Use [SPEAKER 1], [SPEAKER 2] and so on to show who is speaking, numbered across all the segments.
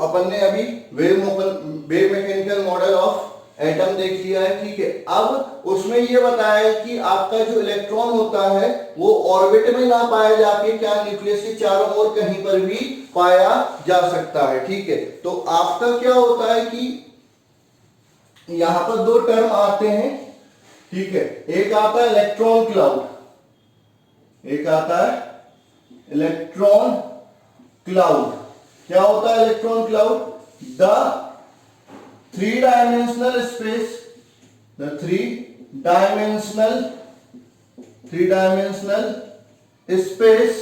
[SPEAKER 1] अपन ने अभी wave mechanical model of atom देख लिया है, ठीक है। अब उसमें ये बताया है कि आपका जो इलेक्ट्रॉन होता है वो ऑर्बिट में ना पाया जाके क्या न्यूक्लियस के चारों ओर कहीं पर भी पाया जा सकता है, ठीक है। तो आपका क्या होता है कि यहां पर दो टर्म आते हैं, ठीक है। एक आता है इलेक्ट्रॉन क्लाउड, एक आता है इलेक्ट्रॉन क्लाउड। क्या होता है electron cloud? The three dimensional space, the three dimensional space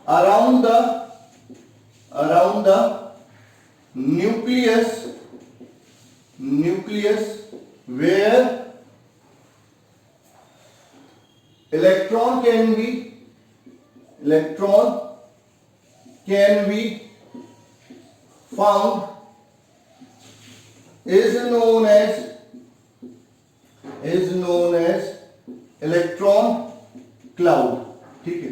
[SPEAKER 1] around the nucleus where electron can be found is known as electron cloud, ठीक है।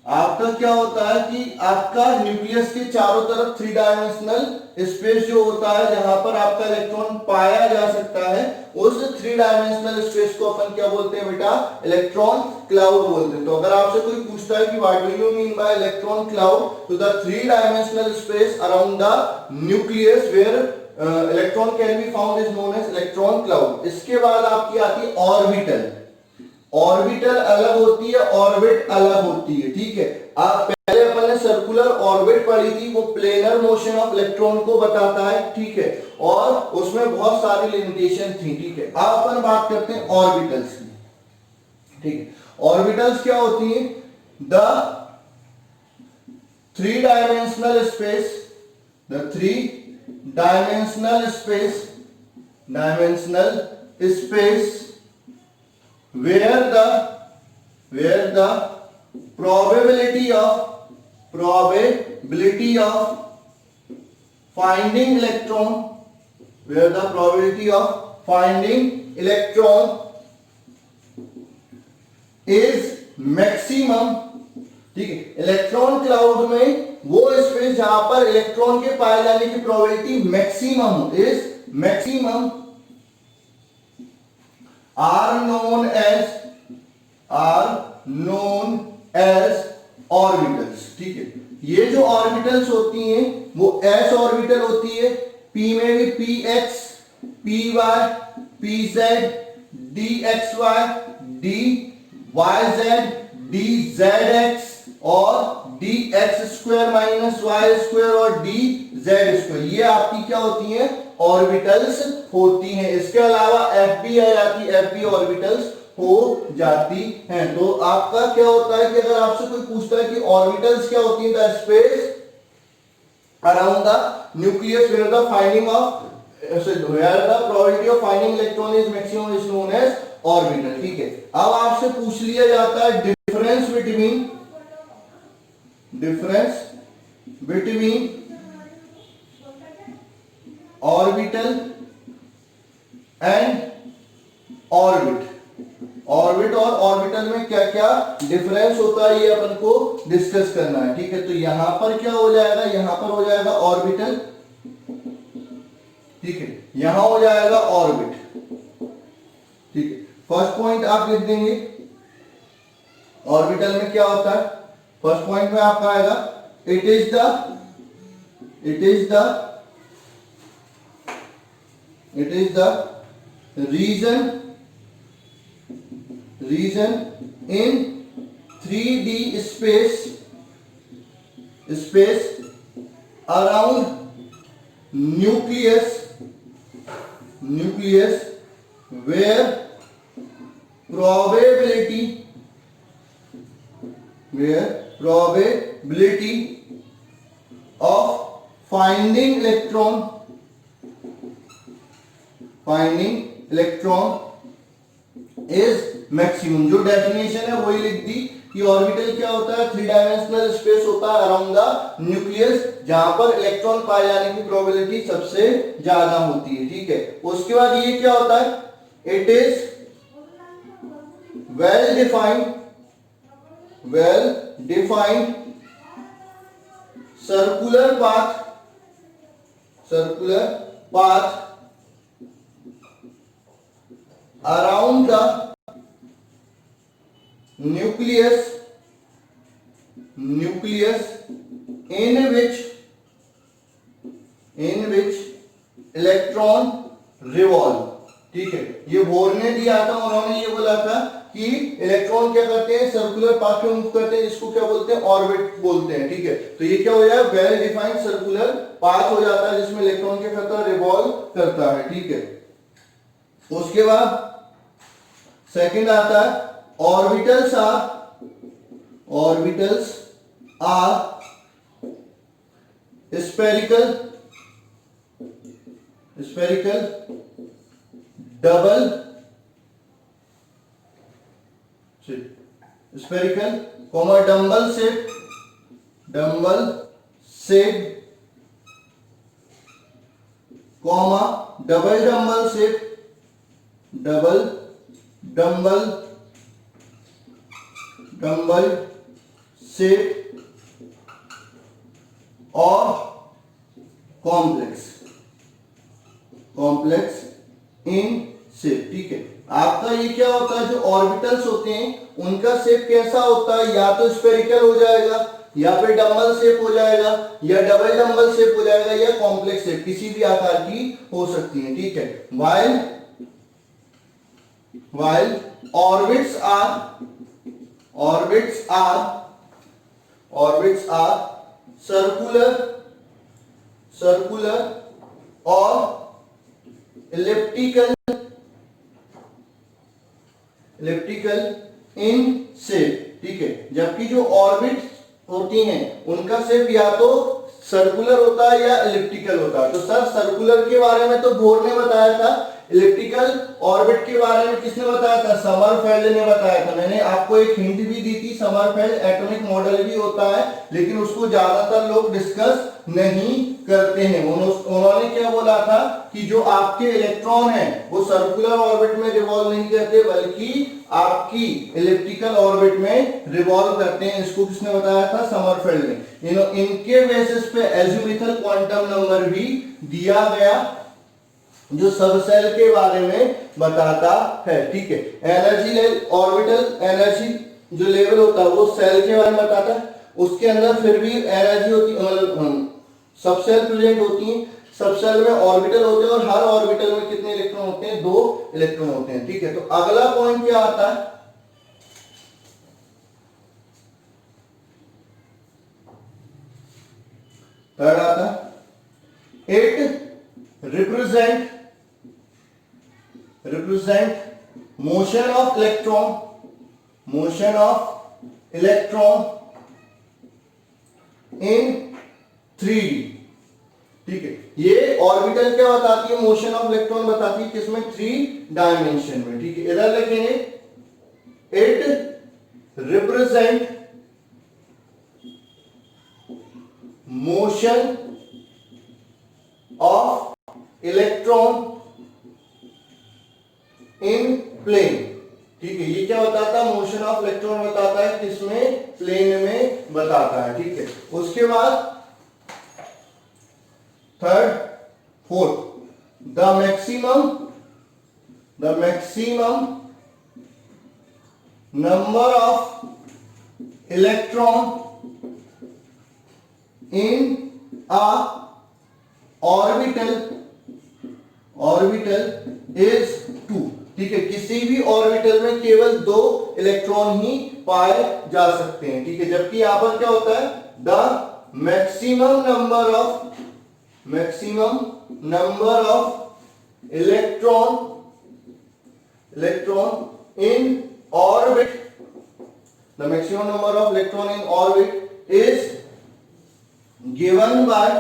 [SPEAKER 1] आपका क्या होता है कि आपका न्यूक्लियस के चारों तरफ थ्री डायमेंशनल स्पेस जो होता है जहां पर आपका इलेक्ट्रॉन पाया जा सकता है, उस थ्री डायमेंशनल स्पेस को अपन क्या बोलते हैं बेटा? इलेक्ट्रॉन क्लाउड बोलते हैं। तो अगर आपसे कोई पूछता है कि what do you mean by electron cloud, तो the three dimensional space around the nucleus where electron can be found is known as electron cloud. इसके बाद आपकी आती है ऑर्बिटल। ऑर्बिटल अलग होती है, ऑर्बिट अलग होती है, ठीक है। आप पहले अपन ने सर्कुलर ऑर्बिट पढ़ी थी, वो प्लेनर मोशन ऑफ इलेक्ट्रॉन को बताता है, ठीक है, और उसमें बहुत सारी लिमिटेशन थी, ठीक है। अब अपन बात करते हैं ऑर्बिटल्स की, ठीक है। ऑर्बिटल्स क्या होती है? The three dimensional space, the three dimensional space where the probability of finding electron is maximum, ठीक है। इलेक्ट्रॉन क्लाउड में वो स्पेस जहां पर इलेक्ट्रॉन के पाए जाने की probability maximum are known as orbitals, ठीक है। ये जो ऑर्बिटल्स होती हैं वो एस ऑर्बिटल होती है, पी में भी p x, p y, p z, d x y, d y z, d z x और d x square minus y square और डी जेड स्क्वायर, ये आपकी क्या होती है? ऑर्बिटल्स होती हैं। इसके अलावा एफ बी आ जाती है, एफ बी ऑर्बिटल्स हो जाती हैं। तो आपका क्या होता है कि अगर आपसे कोई पूछता है कि ऑर्बिटल्स क्या होती है? The space around the nucleus where the probability of finding electron is maximum is known as orbital, ठीक है। अब आपसे पूछ लिया जाता है difference between orbital and orbit. Orbit और ऑर्बिटल में क्या क्या डिफरेंस होता है ये अपन को डिस्कस करना है, ठीक है। तो यहां पर क्या हो जाएगा? यहां पर हो जाएगा ऑर्बिटल, ठीक है, यहां हो जाएगा ऑर्बिट, ठीक है। फर्स्ट पॉइंट आप लिख देंगे ऑर्बिटल में क्या होता है। फर्स्ट पॉइंट में आपका आएगा it is the region in 3D space around nucleus where probability of finding electron is maximum. जो डेफिनेशन है वही लिख दी कि ऑर्बिटल क्या होता है? थ्री डायमेंशनल स्पेस होता है अराउंड द न्यूक्लियस जहां पर इलेक्ट्रॉन पाए जाने की प्रोबेबिलिटी सबसे ज्यादा होती है, ठीक है। उसके बाद ये क्या होता है? It is well defined circular circular path around the nucleus in which electron revolve. ठीक है, ये बोर ने दिया था, उन्होंने ये बोला था कि इलेक्ट्रॉन क्या करते हैं, सर्कुलर पाथ में मूव करते हैं, इसको क्या बोलते हैं, ऑर्बिट बोलते हैं। ठीक है, तो ये क्या हो जाएगा, वेल डिफाइंड सर्कुलर पाथ हो जाता है जिसमें इलेक्ट्रॉन क्या करता है, रिवॉल्व करता है। ठीक है, उसके बाद सेकंड आता है orbitals are spherical double spherical comma dumbbell shape comma double dumbbell shape और कॉम्प्लेक्स इन शेप। ठीक है, आपका ये क्या होता है, जो ऑर्बिटल्स होते हैं उनका शेप कैसा होता है, या तो स्फेरिकल हो जाएगा, या फिर डम्बल शेप हो जाएगा, या डबल डम्बल शेप हो जाएगा, या कॉम्प्लेक्स शेप, किसी भी आकार की हो सकती है। ठीक है, while orbits are circular और elliptical इन शेप। ठीक है, जबकि जो ऑर्बिट होती हैं उनका शेप या तो सर्कुलर होता है या इलिप्टिकल होता है। तो सर सर्कुलर के बारे में तो बोर ने बताया था, इलिप्टिकल ऑर्बिट के बारे में किसने बताया था, समरफेल्ड ने बताया था। मैंने आपको एक हिंट भी दी थी, समरफेल्ड एटॉमिक मॉडल भी होता है, लेकिन उसको ज्यादातर लोग डिस्कस नहीं करते हैं। उन्होंने क्या बोला था कि जो आपके इलेक्ट्रॉन है वो सर्कुलर ऑर्बिट में रिवॉल्व नहीं करते, बल्कि आपकी इलिप्टिकल ऑर्बिट में रिवॉल्व करते हैं। इसको किसने बताया था, समरफेल्ड ने। इनके बेसिस पे एजिमुथल क्वांटम नंबर भी दिया गया, जो सब सेल के बारे में बताता है। ठीक है, एनर्जी ऑर्बिटल एनर्जी जो लेवल होता है वो सेल के बारे में बताता है, उसके अंदर फिर भी एनर्जी होती है, मतलब सब सेल प्रेजेंट होती है, सब सेल में ऑर्बिटल होते हैं, और हर ऑर्बिटल में कितने इलेक्ट्रॉन होते हैं, 2 इलेक्ट्रॉन होते हैं। ठीक है, तो अगला पॉइंट क्या आता है, थर्ड आता है, it represent motion of electron in 3D। ठीक है, ये ऑर्बिटल क्या बताती है, मोशन ऑफ इलेक्ट्रॉन बताती है, किसमें, 3 डायमेंशन में। ठीक है, इधर लिखेंगे it represent motion of electron in plane. ठीक है, ये क्या बताता है, मोशन ऑफ इलेक्ट्रॉन बताता है, किसमें, प्लेन में बताता है। ठीक है, उसके बाद third fourth, the maximum number of electron in a orbital is 2। ठीक है, किसी भी ऑर्बिटल में केवल 2 इलेक्ट्रॉन ही पाए जा सकते हैं। ठीक है, जबकि यहां पर क्या होता है, the maximum number of electron in orbit, the maximum number of electron in orbit is given by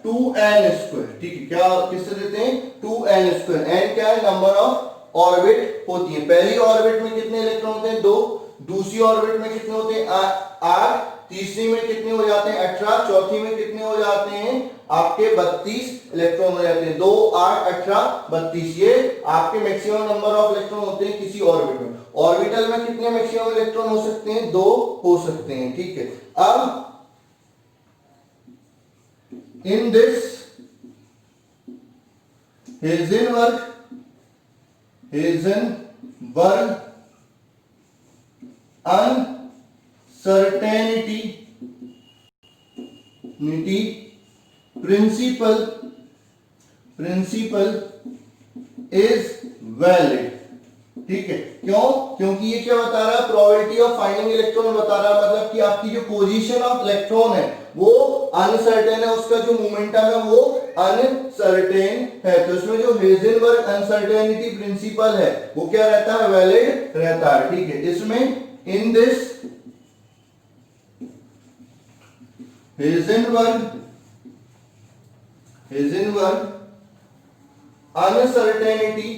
[SPEAKER 1] 2n²। ठीक है, क्या किससे देते हैं, 2n²। n क्या है, नंबर ऑफ ऑर्बिट होती है। पहली ऑर्बिट में कितने इलेक्ट्रॉन होते हैं, 2, दूसरी ऑर्बिट में कितने होते हैं, 8, तीसरी में कितने हो जाते हैं, 18, चौथी में कितने हो जाते हैं, आपके 32 इलेक्ट्रॉन हो जाते हैं। 2, 8, 18, 32, ये आपके मैक्सिमम नंबर ऑफ इलेक्ट्रॉन होते हैं किसी ऑर्बिट में। ऑर्बिटल में कितने मैक्सिमम इलेक्ट्रॉन हो सकते हैं, 2 हो सकते हैं। ठीक है, अब In this Heisenberg uncertainty principle is valid। ठीक है, क्यों? क्योंकि ये क्या बता रहा है, प्रोबेबिलिटी ऑफ फाइंडिंग इलेक्ट्रॉन बता रहा है, मतलब कि आपकी जो पोजीशन ऑफ इलेक्ट्रॉन है वो अनसर्टेन है, उसका जो मोमेंटम है वो अनसर्टेन है। तो इसमें जो हेजनबर्ग अनसर्टेनिटी प्रिंसिपल है वो क्या रहता है, वैलिड रहता है। ठीक है, इसमें in this Heisenberg uncertainty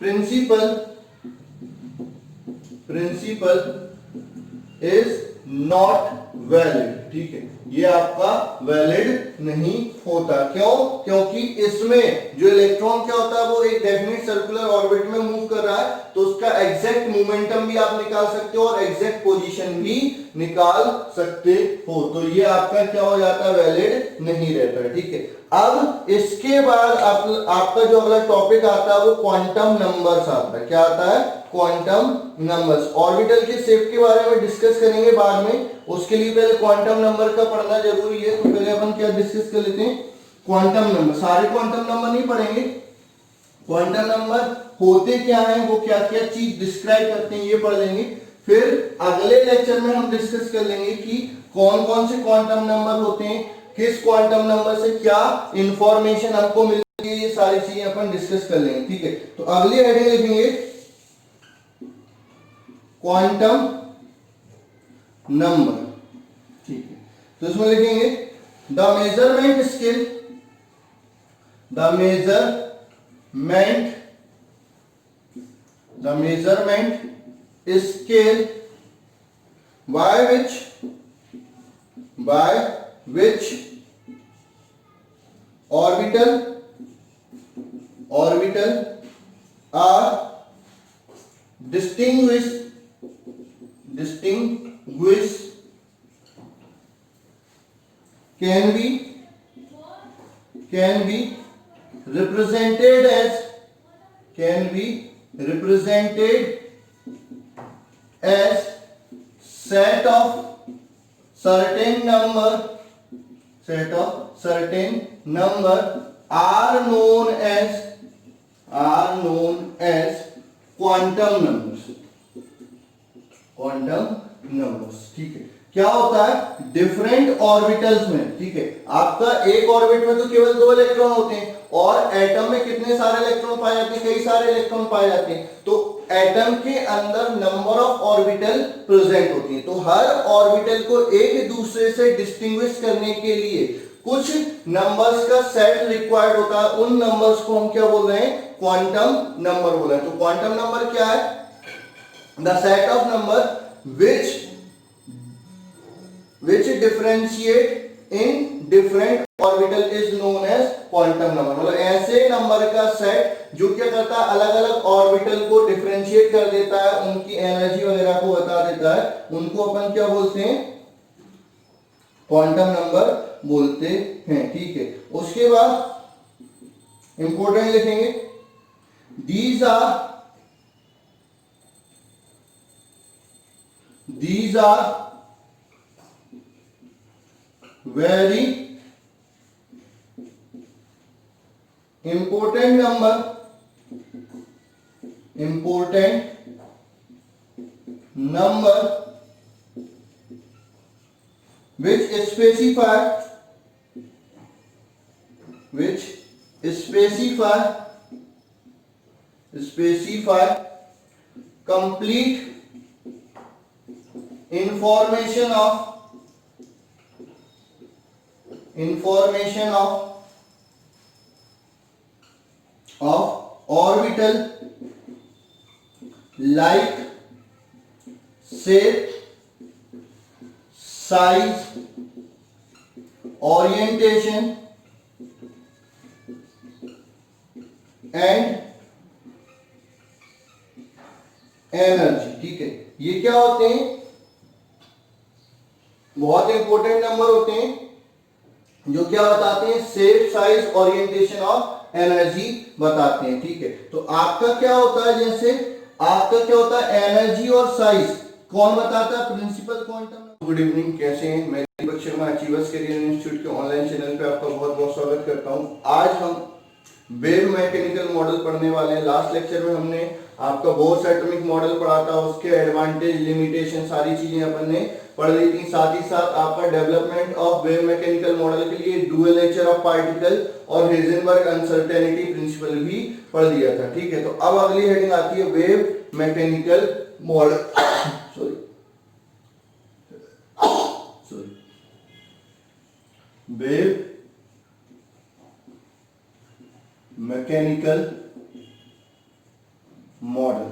[SPEAKER 1] principle is not valid. ठीक है, ये आपका वैलिड नहीं होता। क्यों? क्योंकि इसमें जो इलेक्ट्रॉन क्या होता है वो एक डेफिनेट सर्कुलर ऑर्बिट में मूव कर रहा है, तो उसका एग्जैक्ट मोमेंटम भी आप निकाल सकते हो और एग्जैक्ट पोजीशन भी निकाल सकते हो। तो ये आपका क्या हो जाता है, वैलिड नहीं रहता है। ठीक है, अब इसके बाद आपका जो अगला टॉपिक आता है वो क्वांटम नंबर्स आता है। क्या आता है? Quantum numbers. ऑर्बिटल के शेप के बारे में डिस्कस करेंगे बाद में, उसके लिए पहले क्वांटम नंबर का पढ़ना जरूरी है। तो पहले अपन क्या डिस्कस कर लेते हैं, क्वांटम नंबर। सारे क्वांटम नंबर नहीं पढ़ेंगे, क्वांटम नंबर होते क्या हैं, वो क्या क्या चीज डिस्क्राइब करते हैं ये पढ़ लेंगे। फिर अगले लेक्चर में हम डिस्कस कर लेंगे कि कौन कौन से क्वांटम नंबर होते हैं, किस क्वांटम नंबर से क्या इंफॉर्मेशन आपको मिलती है, ये सारी चीजें अपन डिस्कस कर लेंगे। ठीक है, तो अगली हेडिंग लिखेंगे क्वांटम नंबर। ठीक है, तो इसमें लिखेंगे the measurement scale by which orbital are distinguished can be represented as set of certain number are known as quantum numbers। ठीक है, क्या होता है, डिफरेंट ऑर्बिटल्स में। ठीक है, आपका एक ऑर्बिट में तो केवल 2 इलेक्ट्रॉन होते हैं और एटम में कितने सारे इलेक्ट्रॉन पाए जाते हैं, कई सारे इलेक्ट्रॉन पाए जाते हैं। तो एटम के अंदर नंबर ऑफ ऑर्बिटल प्रेजेंट होती है, तो हर ऑर्बिटल को एक दूसरे से डिस्टिंग्विश करने के लिए कुछ नंबर्स का सेट रिक्वायर्ड होता है। उन नंबर्स को हम क्या बोल रहे हैं, क्वांटम नंबर बोल रहे हैं। तो क्वांटम नंबर क्या है, the set of number which differentiate in different orbital is known as quantum number। मतलब ऐसे नंबर का सेट जो क्या करता है, अलग अलग ऑर्बिटल को डिफरेंशिएट कर देता है, उनकी एनर्जी वगैरह को बता देता है, उनको अपन क्या बोलते हैं, क्वांटम नंबर बोलते हैं। ठीक है, उसके बाद इंपॉर्टेंट लिखेंगे these are very important number which specify complete information of orbital like shape, size, orientation and energy. ठीक है, ये क्या होते हैं, बहुत इंपॉर्टेंट नंबर होते हैं जो क्या बताते हैं, shape, size, orientation of energy बताते हैं। ठीक है, तो आपका क्या होता है, जैसे आपका क्या होता है, एनर्जी और साइज कौन बताता है, प्रिंसिपल क्वांटम। गुड इवनिंग, कैसे हैं, मैं Deepak Sharma achievers career institute के ऑनलाइन चैनल पे आपका बहुत बहुत स्वागत करता हूं। आज हम वेव मैकेनिकल मॉडल पढ़ने वाले हैं। लास्ट लेक्चर में हमने आपका बोर्स एटॉमिक मॉडल पढ़ा था, उसके एडवांटेज, लिमिटेशन, सारी चीजें अपन ने पढ़ ली थी। साथ ही साथ आपका development of wave mechanical model के लिए डुअल नेचर ऑफ पार्टिकल और हेजनबर्ग अनसर्टेनिटी प्रिंसिपल भी पढ़ लिया था। ठीक है, तो अब अगली हेडिंग आती है wave mechanical model sorry wave mechanical model.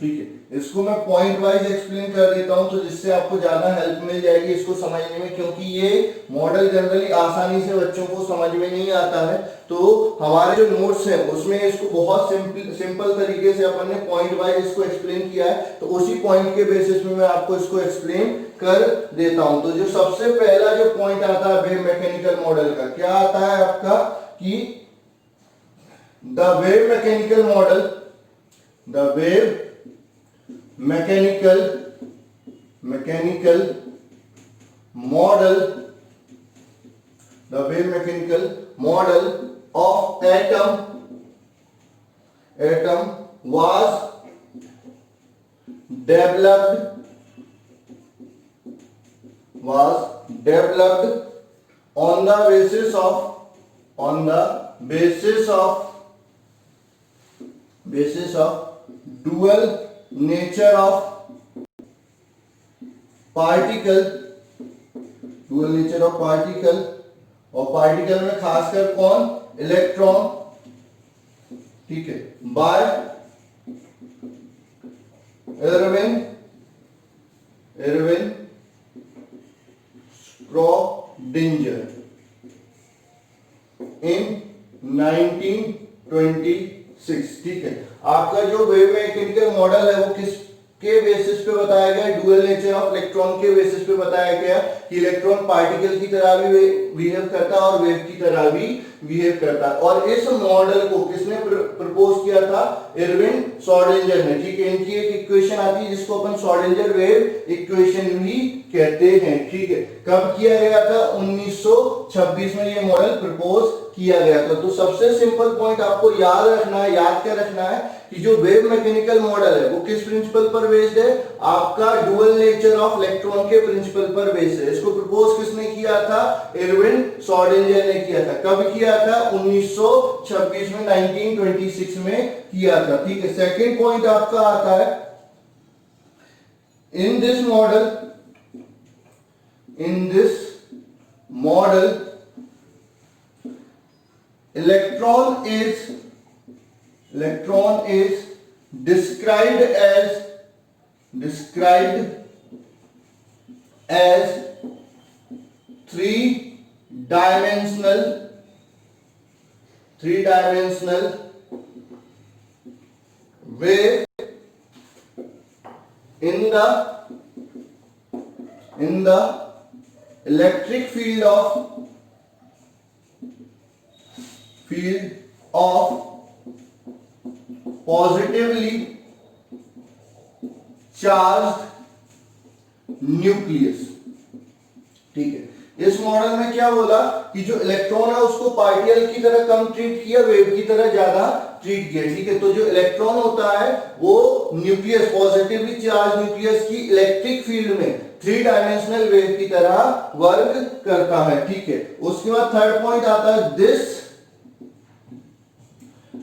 [SPEAKER 1] ठीक है, इसको मैं पॉइंट वाइज एक्सप्लेन कर देता हूं, तो जिससे आपको ज्यादा हेल्प मिल जाएगी इसको समझने में, क्योंकि ये मॉडल जनरली आसानी से बच्चों को समझ में नहीं आता है। तो हमारे जो नोट्स हैं उसमें इसको बहुत सिंपल तरीके से अपन ने पॉइंट वाइज इसको एक्सप्लेन किया है, तो उसी पॉइंट के बेसिस में मैं आपको इसको एक्सप्लेन कर देता हूं। तो जो सबसे पहला जो पॉइंट आता है वेव मैकेनिकल मॉडल का, क्या आता है आपका कि the wave mechanical model, the wave mechanical model, the wave mechanical model of atom was developed on the basis of dual nature of particle, और पार्टिकल में खासकर कौन, इलेक्ट्रॉन। ठीक है, बाय इरविन स्क्रोडिंजर इन 1926। ठीक है, आपका जो वेव मैकेनिकल मॉडल है वो किस के बेसिस पे बताया गया, डुअल नेचर ऑफ इलेक्ट्रॉन के बेसिस पे बताया गया कि इलेक्ट्रॉन पार्टिकल की तरह भी बिहेव करता है और वेव की तरह भी बिहेव करता है। और इस मॉडल को किसने प्रपोज किया था, इरविन श्रोडिंगर ने। ठीक है, इनकी एक इक्वेशन आती है जिसको अपन श्रोडिंगर वेव इक्वेशन भी कहते हैं। ठीक है, कब किया गया था, 1926 में ये मॉडल प्रपोज किया गया था। तो सबसे सिंपल पॉइंट आपको याद क्या रखना है कि जो वेव मैकेनिकल मॉडल है वो किस प्रिंसिपल पर बेस्ड है, आपका डुअल नेचर ऑफ इलेक्ट्रॉन के प्रिंसिपल पर बेस्ड है। इसको प्रपोज किसने किया था, इरविन श्रोडिंगर ने किया था। कब किया था, 1926 में, 1926 में किया था। ठीक है, सेकंड पॉइंट आपका आता है, in this model electron is described as three-dimensional wave in the electric field of positively charged nucleus। ठीक है, इस मॉडल में क्या बोला कि जो इलेक्ट्रॉन है उसको पार्टिकल की तरह कम ट्रीट किया, वेव की तरह ज्यादा ट्रीट किया। ठीक है, तो जो इलेक्ट्रॉन होता है वो न्यूक्लियस, पॉजिटिवली चार्ज न्यूक्लियस की इलेक्ट्रिक फील्ड में थ्री डायमेंशनल वेव की तरह वर्क करता है। ठीक है, उसके बाद थर्ड पॉइंट आता है, this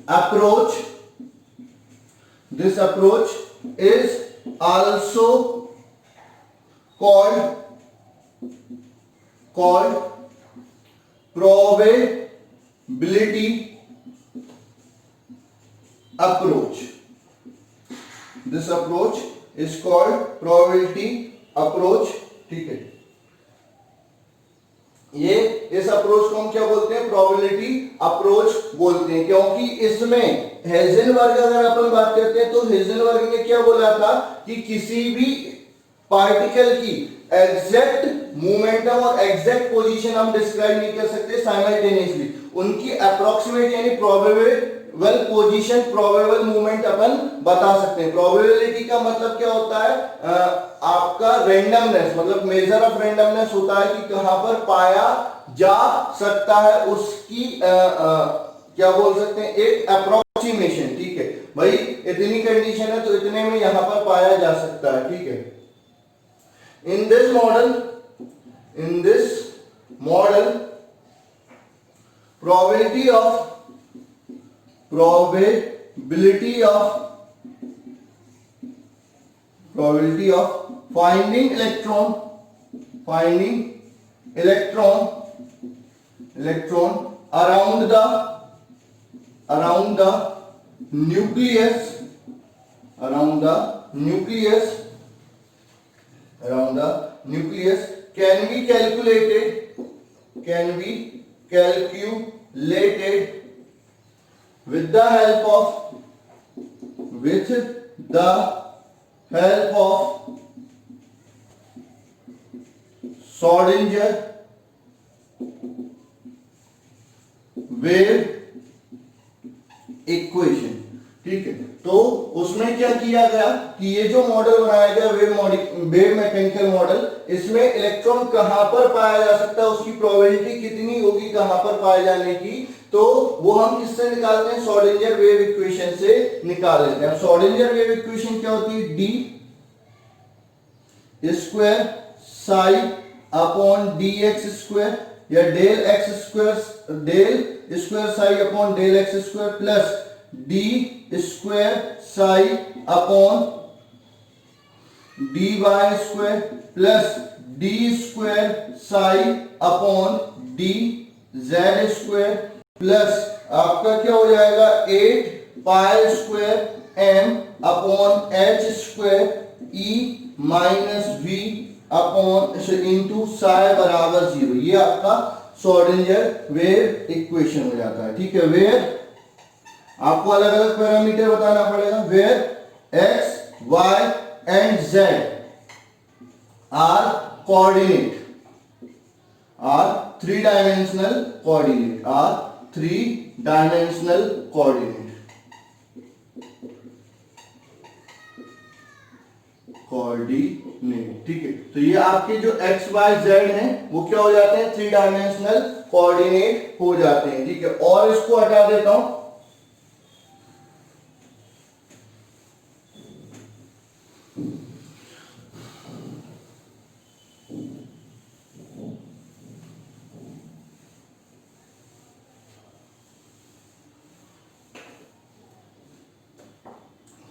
[SPEAKER 1] approach is also called probability approach। This approach is called probability approach। ठीक है, ये इस अप्रोच को हम क्या बोलते हैं, प्रोबेबिलिटी अप्रोच बोलते हैं, क्योंकि इसमें हेजनबर्ग अगर अपन बात करते हैं तो हेजनबर्ग ने क्या बोला था कि किसी भी पार्टिकल की एग्जैक्ट मोमेंटम और एग्जैक्ट पोजीशन हम डिस्क्राइब नहीं कर सकते साइमल्टेनियसली, उनकी अप्रोक्सीमेट यानी प्रोबेबल पोजीशन, प्रोबेबल मूवमेंट अपन बता सकते हैं। प्रोबेबिलिटी का मतलब क्या होता है, आपका रेंडमनेस, मतलब मेजर ऑफ रेंडमनेस होता है कि कहां पर पाया जा सकता है, उसकी क्या बोल सकते हैं, एक अप्रोक्सीमेशन। ठीक है भाई, इतनी कंडीशन है तो इतने में यहां पर पाया जा सकता है। ठीक है, in this model probability of finding electron around the nucleus can be calculated with the help of Schrödinger wave equation. ठीक है, तो उसमें क्या किया गया कि ये जो मॉडल बनाया गया वेव मैकेनिकल मॉडल, इसमें इलेक्ट्रॉन कहां पर पाया जा सकता है, उसकी प्रोबेबिलिटी कितनी होगी कहां पर पाए जाने की, तो वो हम किससे निकालते हैं, श्रोडिंगर वेव इक्वेशन से निकाल लेते हैं। श्रोडिंगर वेव इक्वेशन क्या होती है, d square psi upon d x square या del square psi upon del x square plus d square psi upon d y square plus d square psi upon d z square plus आपका क्या हो जाएगा 8 pi square m upon h square E minus V upon into psi बराबर 0। ये आपका Schrodinger wave equation हो जाता है। ठीक है, वेयर आपको अलग अलग पैरामीटर बताना पड़ेगा, where x y and z are coordinate, are three dimensional coordinate. ठीक है, तो ये आपके जो एक्स वाई जेड हैं वो क्या हो जाते हैं, थ्री डायमेंशनल कोऑर्डिनेट हो जाते हैं। ठीक है, और इसको हटा देता हूं,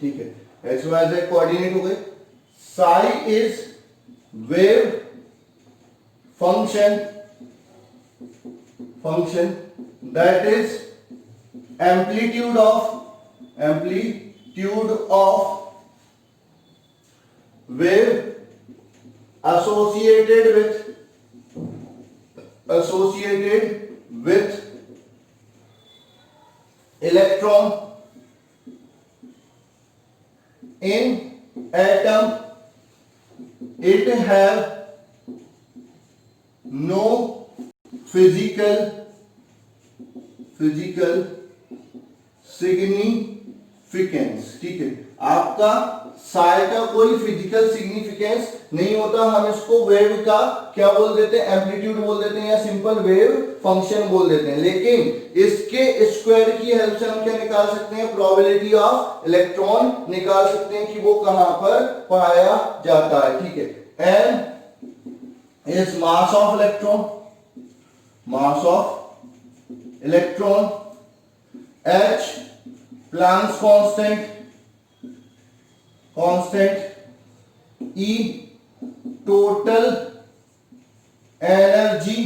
[SPEAKER 1] ठीक है, एक्स वाई जेड कोऑर्डिनेट हो गए। Sai is wave function that is amplitude of wave associated with electron in atom. It have no physical significance. ठीक है, आपका साई का कोई फिजिकल सिग्निफिकेंस नहीं होता, हम इसको वेव का क्या बोल देते हैं, एम्पलीट्यूड बोल देते हैं या सिंपल वेव फंक्शन बोल देते हैं। लेकिन इसके स्क्वायर की हेल्प से हम क्या निकाल सकते हैं, प्रोबेबिलिटी ऑफ इलेक्ट्रॉन निकाल सकते हैं कि वो कहां पर पाया जाता है। ठीक है, n is mass of electron, H Planck's constant, E total energy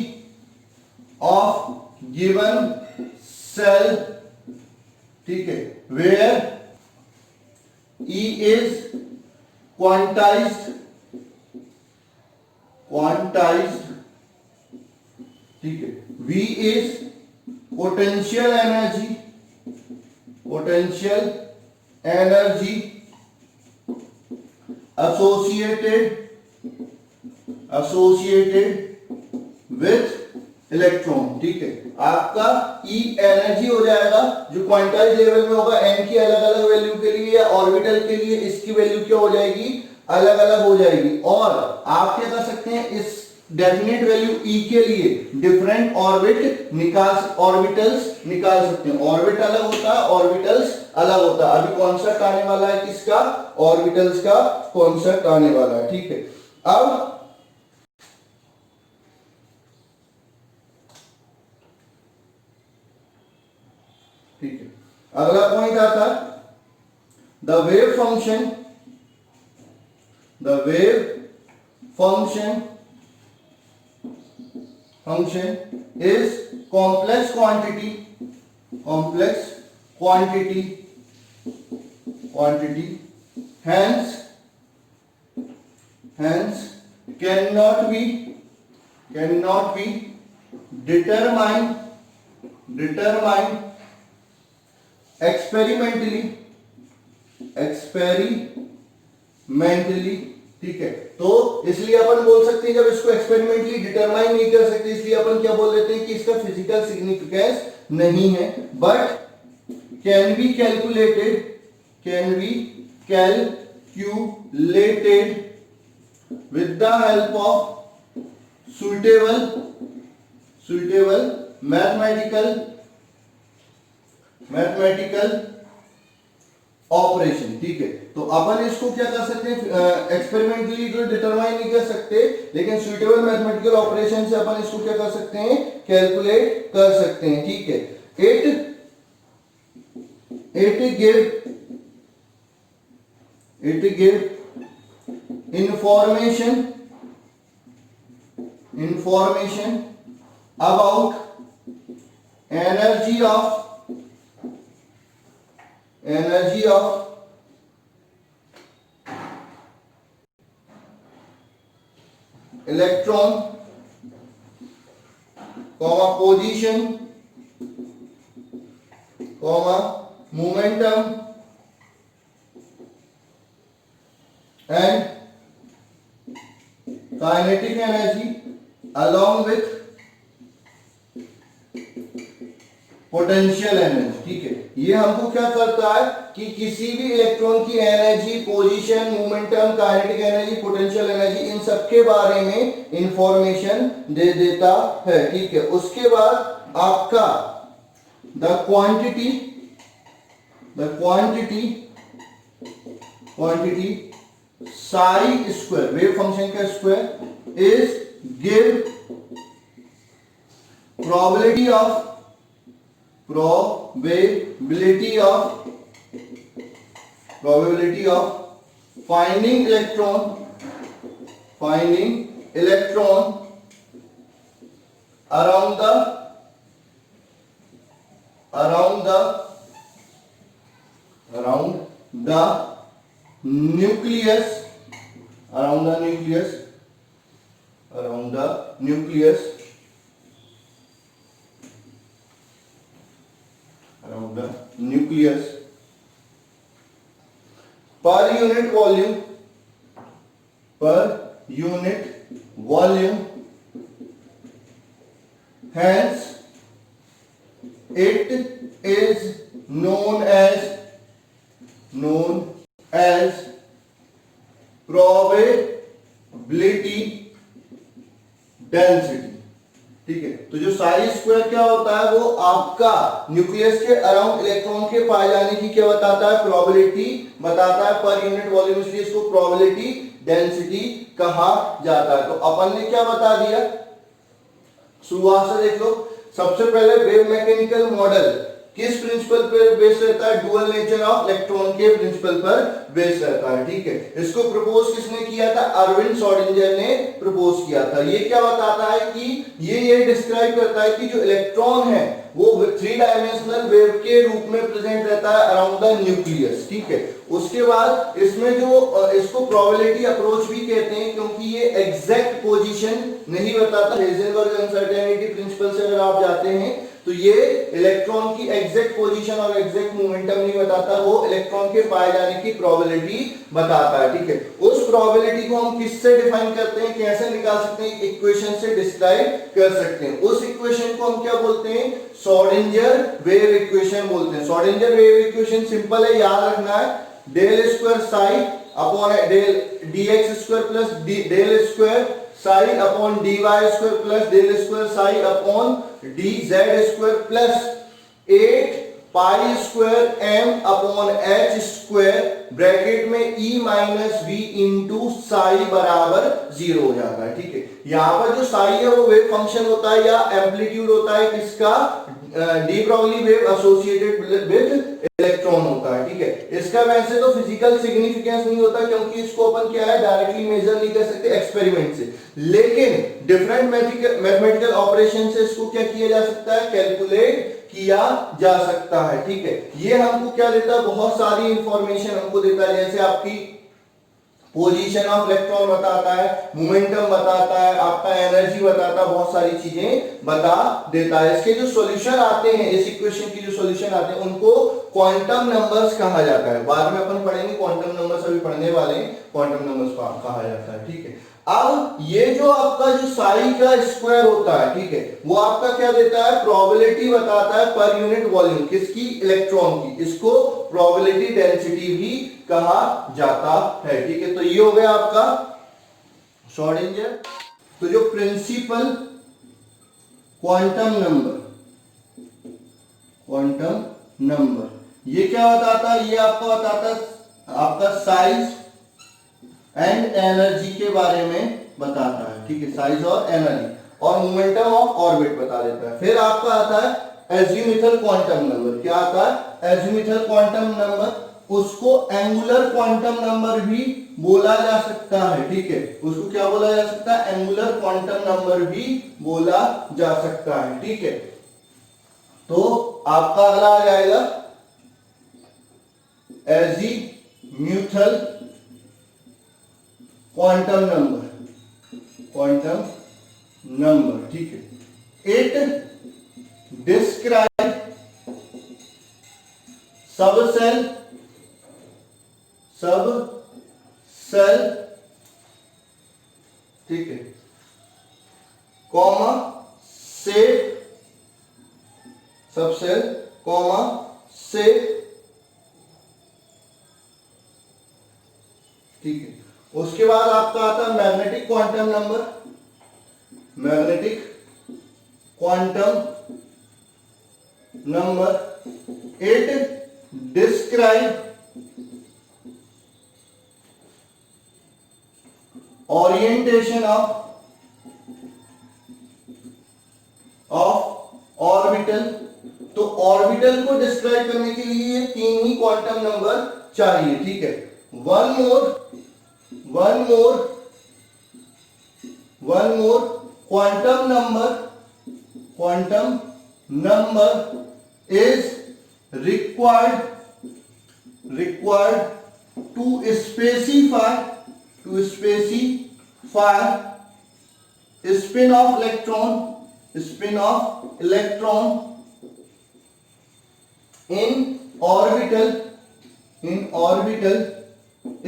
[SPEAKER 1] of given cell। ठीक है, where E is quantized ठीक है। V is potential energy, potential energy associated with electron, ठीक है। आपका E एनर्जी हो जाएगा जो क्वांटाइज लेवल में होगा n की अलग अलग वैल्यू के लिए या ऑर्बिटल के लिए, इसकी वैल्यू क्या हो जाएगी, अलग अलग हो जाएगी। और आप क्या कर सकते हैं, इस डेफिनेट वैल्यू E के लिए डिफरेंट ऑर्बिटल्स निकाल सकते हैं। ऑर्बिट अलग होता है, ऑर्बिटल्स अलग होता है। अभी कॉन्सेप्ट आने वाला है किसका, ऑर्बिटल्स का कॉन्सेप्ट आने वाला है, ठीक है। अब ठीक है, अगला पॉइंट आता है the wave function is complex quantity, hence cannot be determined experimentally, ठीक है। तो इसलिए अपन बोल सकते हैं, जब इसको एक्सपेरिमेंटली डिटरमाइन नहीं कर सकते, इसलिए अपन क्या बोल देते हैं कि इसका फिजिकल सिग्निफिकेंस नहीं है, but can be calculated with the help of suitable mathematical operation, ठीक है। तो अपन इसको क्या कर सकते हैं, एक्सपेरिमेंटली तो डिटरमाइन नहीं कर सकते, लेकिन सुइटेबल मैथमेटिकल ऑपरेशन से अपन इसको क्या कर सकते हैं, कैलकुलेट कर सकते हैं, ठीक है। it give information about energy of electron, position, momentum and kinetic energy along with potential energy, ठीक है। ये हमको क्या करता है कि किसी भी इलेक्ट्रॉन की energy, position, momentum, kinetic energy, potential energy, इन सब के बारे में इंफॉर्मेशन दे देता है, ठीक है। उसके बाद आपका the quantity psi square, wave function का square, is give probability of finding electron around the nucleus per unit volume, hence it is known as probability density, ठीक है। तो जो साई स्क्वायर क्या होता है, वो आपका न्यूक्लियस के अराउंड इलेक्ट्रॉन के पाए जाने की क्या बताता है, प्रोबेबिलिटी बताता है पर यूनिट वॉल्यूम, इसलिए इसको प्रोबेबिलिटी डेंसिटी कहा जाता है। तो अपन ने क्या बता दिया, शुरुआत से देख लो। सबसे पहले वेव मैकेनिकल मॉडल किस प्रिंसिपल पर बेस्ड रहता है? डुअल नेचर ऑफ इलेक्ट्रॉन के प्रिंसिपल पर बेस्ड रहता है, ठीक है। इसको प्रपोज किसने किया था? अरविंद श्रोडिंगर ने प्रपोज किया था। ये क्या बताता है कि ये डिस्क्राइब करता है कि जो इलेक्ट्रॉन है वो 3 डायमेंशनल वेव के रूप में प्रेजेंट रहता है अराउंड द न्यूक्लियस, ठीक है। उसके बाद इसमें जो इसको प्रोबेबिलिटी अप्रोच भी कहते हैं, क्योंकि ये एग्जैक्ट पोजीशन नहीं बताता। हेजनबर्ग अनसर्टेनिटी प्रिंसिपल से अगर आप जाते हैं तो ये इलेक्ट्रॉन की एग्जैक्ट पोजीशन और एग्जैक्ट मोमेंटम नहीं बताता, वो इलेक्ट्रॉन के पाए जाने की प्रोबेबिलिटी बताता है, ठीक है। उस प्रोबेबिलिटी को हम किससे डिफाइन करते हैं, कैसे निकाल सकते हैं? इक्वेशन से डिस्क्राइब कर सकते हैं। उस इक्वेशन को हम क्या बोलते हैं? श्रोडिंगर वेव इक्वेशन बोलते हैं। श्रोडिंगर वेव इक्वेशन सिंपल है, याद रखना है, del square psi upon del dx square plus del square psi upon dy square plus del square psi upon dz square plus 8 pi square m upon h square bracket में e minus v into psi बराबर 0 हो जाता है, ठीक है। यहाँ पर जो साई है वो वेव फंक्शन होता है या एम्पलीट्यूड होता है किसका? De Broglie wave associated with electron होता है, ठीक है। इसका वैसे तो फिजिकल सिग्निफिकेंस नहीं होता, क्योंकि इसको अपन क्या है डायरेक्टली मेजर नहीं कर सकते एक्सपेरिमेंट से, लेकिन डिफरेंट मैथमेटिकल ऑपरेशन से इसको क्या किया जा सकता है? कैलकुलेट किया जा सकता है, ठीक है। ये हमको क्या देता है? बहुत सारी इंफॉर्मेशन हमको देता है, जैसे आपकी पोजीशन ऑफ इलेक्ट्रॉन बताता है, मोमेंटम बताता है, आपका एनर्जी बताता है, बहुत सारी चीजें बता देता है। इसके जो सॉल्यूशन आते हैं, इस इक्वेशन की जो सॉल्यूशन आते हैं उनको क्वांटम नंबर्स कहा जाता है। बाद में अपन पढ़ेंगे क्वांटम नंबर्स, अभी पढ़ने वाले हैं, क्वांटम नंबर्स कहा जाता है, ठीक है। अब ये जो आपका जो साई का स्क्वायर होता है, ठीक है, वो आपका क्या देता है? प्रोबेबिलिटी बताता है पर यूनिट वॉल्यूम, किसकी? इलेक्ट्रॉन की। इसको प्रोबेबिलिटी डेंसिटी भी कहा जाता है, ठीक है। तो ये हो गया आपका श्रोडिंगर। तो जो प्रिंसिपल क्वांटम नंबर ये क्या बताता है? ये आपको बताता है आपका साइज एंड एनर्जी के बारे में बताता है, ठीक है। साइज और एनर्जी और मोमेंटम ऑफ ऑर्बिट बता देता है। फिर आपका आता है एजीमुथल क्वांटम नंबर। क्या आता है? Azimuthal quantum number. उसको एंगुलर क्वांटम नंबर भी बोला जा सकता है, ठीक है। उसको क्या बोला जा सकता है? एंगुलर क्वांटम नंबर भी बोला जा सकता है, ठीक है। तो आपका अगला आ जाएगा एजीमुथल क्वांटम नंबर, ठीक है। इट डिस्क्राइब सबसेल, ठीक है, comma set, subshell comma set, ठीक है। उसके बाद आपका आता है magnetic quantum number. Magnetic quantum number it describe orientation of orbital. तो ऑर्बिटल को डिस्क्राइब करने के लिए 3 ही क्वांटम नंबर चाहिए, ठीक है। One more quantum number is required to specify spin of electron in orbital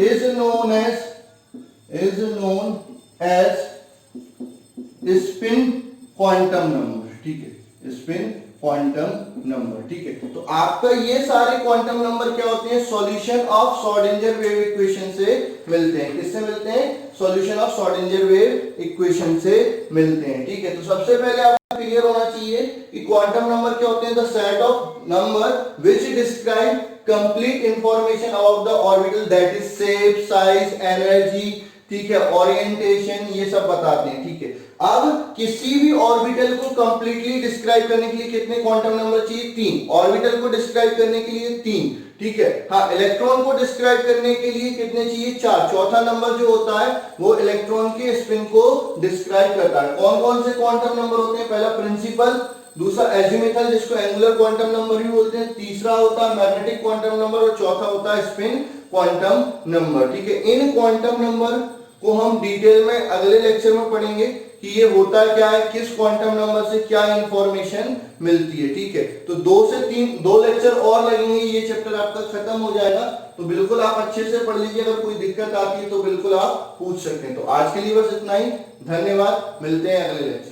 [SPEAKER 1] is known as spin quantum number, ठीक है। स्पिन क्वांटम नंबर, ठीक है। तो आपका ये सारे क्वांटम नंबर क्या होते हैं? Solution of Schrodinger wave equation से मिलते हैं। किससे मिलते हैं? Solution of Schrodinger wave equation से मिलते हैं, ठीक है। तो सबसे पहले आपको क्लियर होना चाहिए कि क्वांटम नंबर क्या होते हैं? The set of number which describe complete information about the orbital, that is shape, size, energy, ठीक है, ओरिएंटेशन, ये सब बताते हैं, ठीक है। अब किसी भी ऑर्बिटल को कंप्लीटली डिस्क्राइब करने के लिए कितने क्वांटम नंबर चाहिए? 3। ऑर्बिटल को डिस्क्राइब करने के लिए 3, ठीक है। हाँ, इलेक्ट्रॉन को डिस्क्राइब करने के लिए कितने चाहिए? 4। चौथा नंबर जो होता है वो इलेक्ट्रॉन के स्पिन को डिस्क्राइब करता है। कौन कौन से क्वांटम नंबर होते हैं? पहला प्रिंसिपल, दूसरा एजिमुथल जिसको एंगुलर क्वांटम नंबर भी बोलते हैं, तीसरा होता है मैग्नेटिक क्वांटम नंबर और चौथा होता है स्पिन क्वांटम नंबर, ठीक है। इन क्वांटम नंबर को हम डिटेल में अगले लेक्चर में पढ़ेंगे कि ये होता क्या है, किस क्वांटम नंबर से क्या इंफॉर्मेशन मिलती है, ठीक है। तो 2 से 3 2 लेक्चर और लगेंगे, ये चैप्टर आपका खत्म हो जाएगा। तो बिल्कुल आप अच्छे से पढ़ लीजिए, अगर कोई दिक्कत आती है तो बिल्कुल आप पूछ सकते हैं। तो आज के लिए बस इतना ही, धन्यवाद, मिलते हैं अगले लेक्चर।